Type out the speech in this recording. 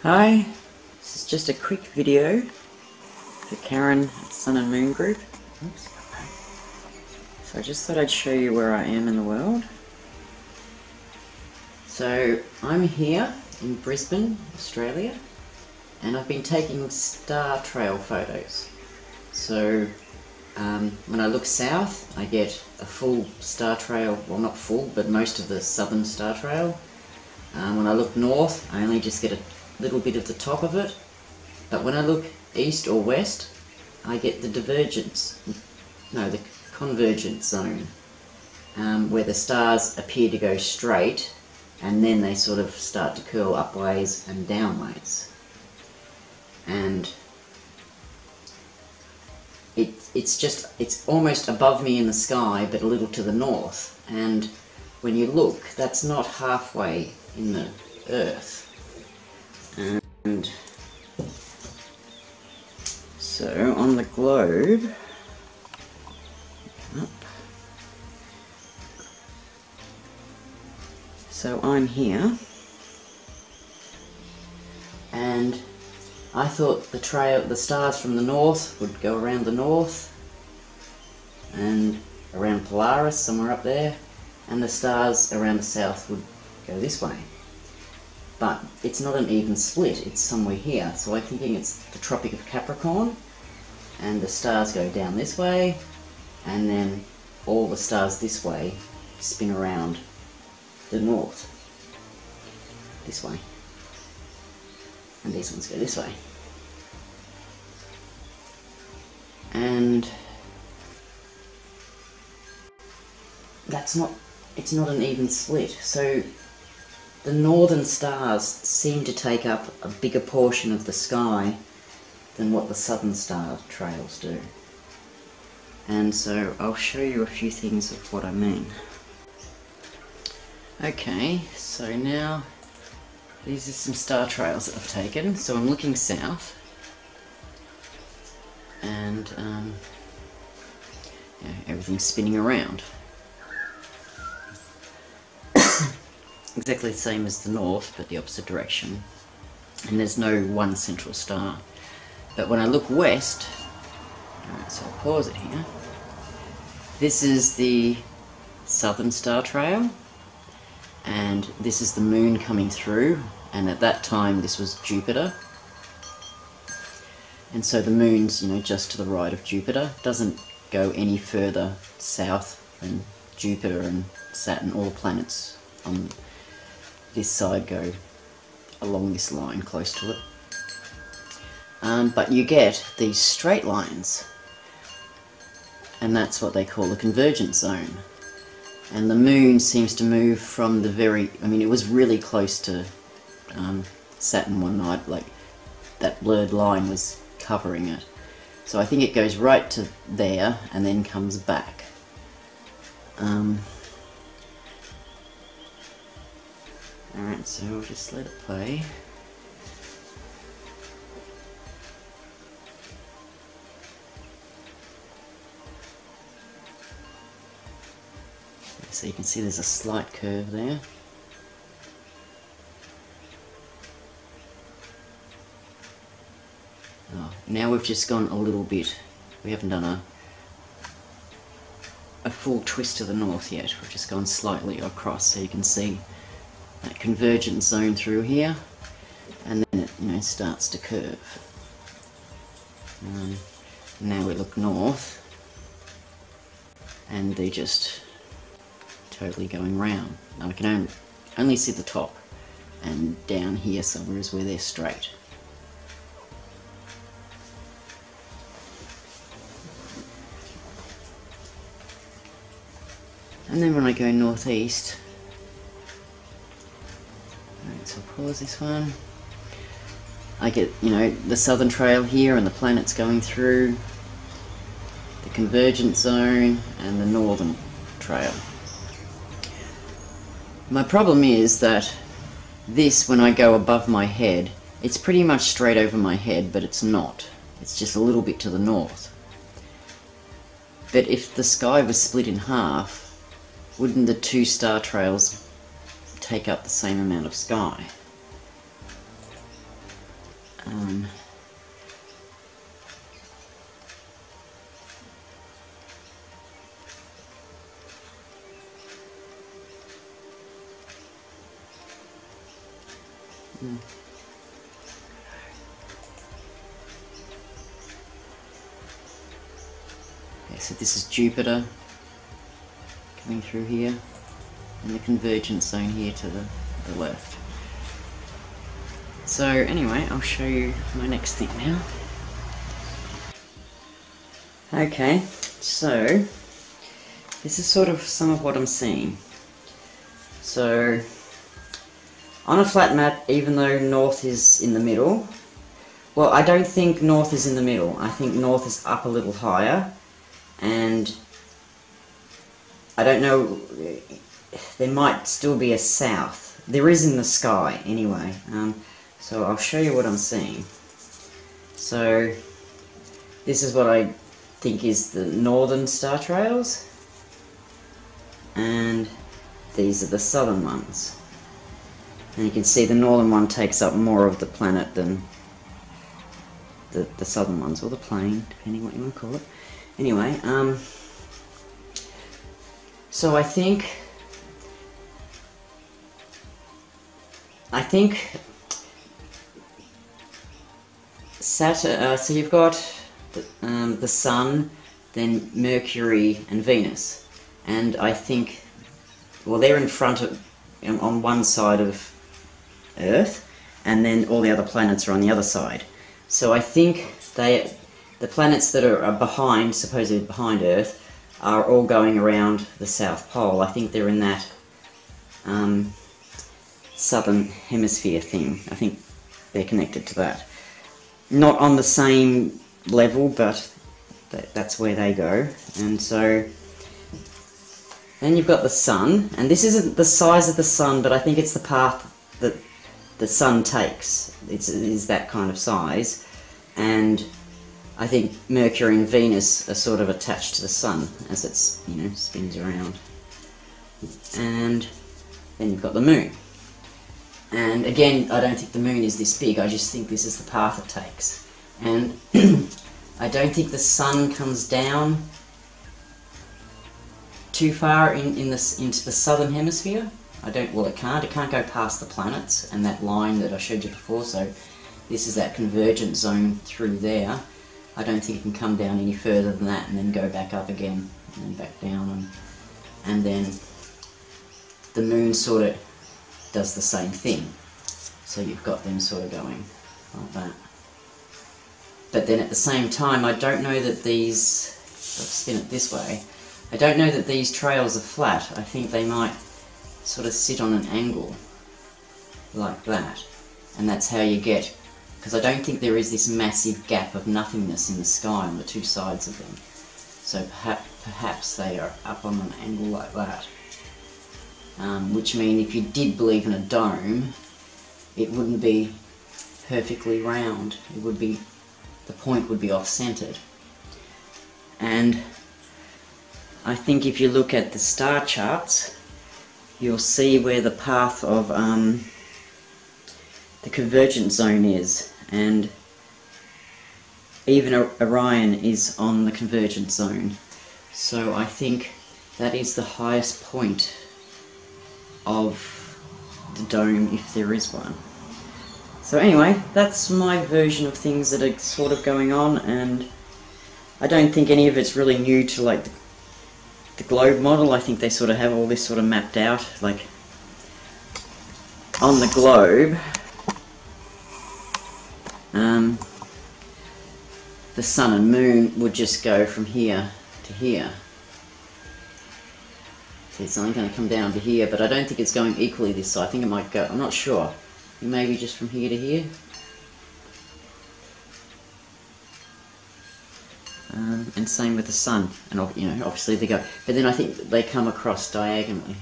Hi, this is just a quick video for Karen at Sun and Moon Group. Oops. So I just thought I'd show you where I am in the world. So I'm here in Brisbane, Australia, and I've been taking star trail photos. So when I look south, I get a full star trail, well not full, but most of the southern star trail. When I look north, I only just get a little bit of the top of it, but when I look east or west, I get the the convergent zone, where the stars appear to go straight, and then they sort of start to curl upways and downways. And it's almost above me in the sky, but a little to the north. And when you look, that's not halfway in the earth. And so on the globe, so I'm here, and I thought the stars from the north would go around the north and around Polaris, somewhere up there, and the stars around the south would go this way. But it's not an even split, it's somewhere here. So I'm thinking it's the Tropic of Capricorn, and the stars go down this way, and then all the stars this way spin around the north, this way, and these ones go this way. And it's not an even split. So the northern stars seem to take up a bigger portion of the sky than what the southern star trails do. And so I'll show you a few things of what I mean. Okay, so now these are some star trails that I've taken. So I'm looking south, and everything's spinning around. Exactly the same as the north, but the opposite direction, and there's no one central star. But when I look west, alright, so I'll pause it here, this is the southern star trail, and this is the moon coming through, and at that time this was Jupiter, and so the moon's just to the right of Jupiter, doesn't go any further south than Jupiter and Saturn. All the planets on this side go along this line close to it. But you get these straight lines, and that's what they call the convergence zone. And the moon seems to move from it was really close to Saturn one night, like that blurred line was covering it. So I think it goes right to there and then comes back. Alright, so we'll just let it play. So you can see there's a slight curve there. Oh, now we've just gone a little bit. We haven't done a full twist to the north yet. We've just gone slightly across, so you can see that convergence zone through here, and then it starts to curve. Now we look north, and they're just totally going round. Now I can only see the top, and down here somewhere is where they're straight. And then when I go northeast, so I'll pause this one, I get the southern trail here and the planets going through, the convergence zone and the northern trail. My problem is that this, when I go above my head, it's pretty much straight over my head, but it's not. It's just a little bit to the north. But if the sky was split in half, wouldn't the two star trails take up the same amount of sky? Um, okay, so this is Jupiter coming through here, and the convergence zone here to the left. So anyway, I'll show you my next thing now. Okay, so this is sort of some of what I'm seeing. So on a flat map, even though north is in the middle, well, I don't think north is in the middle. I think north is up a little higher, and I don't know, there might still be a south. There is in the sky anyway. So I'll show you what I'm seeing. So this is what I think is the northern star trails, and these are the southern ones. And you can see the northern one takes up more of the planet than the southern ones, or the plane, depending what you want to call it. Anyway, so I think Saturn. So you've got the Sun, then Mercury and Venus, and I think, well, they're in front of, on one side of Earth, and then all the other planets are on the other side. So I think the planets that are behind, supposedly behind Earth, are all going around the South Pole. I think they're in that southern hemisphere thing. I think they're connected to that. Not on the same level, but that's where they go. And so then you've got the Sun, and this isn't the size of the Sun, but I think it's the path that the Sun takes. It is that kind of size, and I think Mercury and Venus are sort of attached to the Sun as it's, you know, spins around. And then you've got the Moon. And again, I don't think the Moon is this big, I just think this is the path it takes. And I don't think the Sun comes down too far into the southern hemisphere. Well, it can't go past the planets and that line that I showed you before, so this is that convergence zone through there. I don't think it can come down any further than that and then go back up again and then back down, and then the Moon sort of does the same thing. So you've got them sort of going like that. But then at the same time, I don't know that these, I'll spin it this way, I don't know that these trails are flat. I think they might sort of sit on an angle like that, and that's how you get, because I don't think there is this massive gap of nothingness in the sky on the two sides of them. So perhaps they are up on an angle like that. Which means if you did believe in a dome, it wouldn't be perfectly round. It would be, the point would be off-centered. And I think if you look at the star charts, you'll see where the path of the convergence zone is, and even Orion is on the convergence zone. So I think that is the highest point of the dome, if there is one. So anyway, that's my version of things that are sort of going on, and I don't think any of it's really new to like the globe model. I think they sort of have all this sort of mapped out. Like on the globe, the Sun and Moon would just go from here to here. So it's only going to come down to here, but I don't think it's going equally this side. I think it might go, I'm not sure, maybe just from here to here. And same with the Sun, and you know, obviously they go, but then I think they come across diagonally.